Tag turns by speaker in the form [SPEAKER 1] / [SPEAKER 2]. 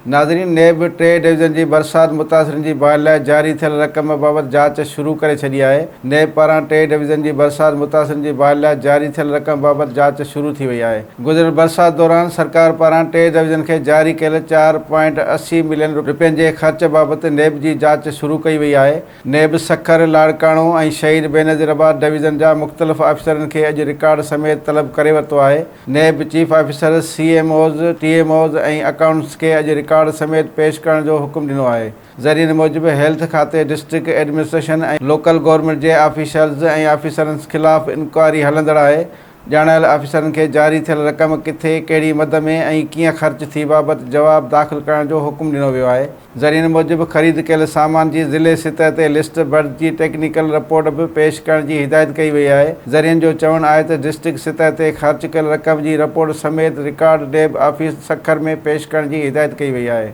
[SPEAKER 1] नाज़रीन, नेब 3 डिवीज़न जी बरसात मुतासिरनि जी बहाली लाइ जारी थियल रक़म बाबति जांच शुरू करे छॾी आहे। नेब पारां 3 डिवीज़न जी बरसात मुतासिरनि जी बहाली लाइ जारी थियल रक़म बाबति जांच शुरू थी वई आहे। गुज़िरियल बरसात दौरान सरकार पारां 3 डिवीज़न खे जारी कयल 4.80 मिलियन रुपयनि जे ख़र्च बाबति नेब जी जांच शुरू कई वई आहे। नेब सखर, लाड़काणो ऐं शहीद बेनज़ीराबाद डिवीज़न जा मुख़्तलिफ़ अफ़सरनि खे अॼु रिकॉर्ड समेत तलब करे वरितो आहे। नेब चीफ ऑफिसर, CMOs, TMOs ऐं अकाउंट्स खे अॼु रिकॉर्ड समेत पेश करण जो हुकुम ॾिनो आहे। ज़रियनि मूजिबि हेल्थ खाते, डिस्ट्रिक्ट एडमिनिस्ट्रेशन ऐं लोकल गवर्नमेंट जे ऑफिशियल्स ऐं ऑफिसरनि ख़िलाफ़ इंक्वायरी हलंदड़ आहे। ॼाणायल ऑफिसरनि खे जारी थियल रक़म किथे, कहिड़ी मद में ऐं कीअं ख़र्च थी बाबति जवाबु दाख़िल करण जो हुकुम ॾिनो वियो आहे। ज़रियनि मूजिबि ख़रीद कयल सामान जी ज़िले सतह ते लिस्ट बर्ती टेक्निकल रिपोर्ट बि पेश करण जी हिदायत कई वई आहे। ज़रियनि जो चवणु आहे त डिस्ट्रिक्ट सतह ते ख़र्च कयल रक़म जी रिपोर्ट समेत रिकॉर्ड नेब ऑफिस सखर में पेश करण जी हिदायत कई वई आहे।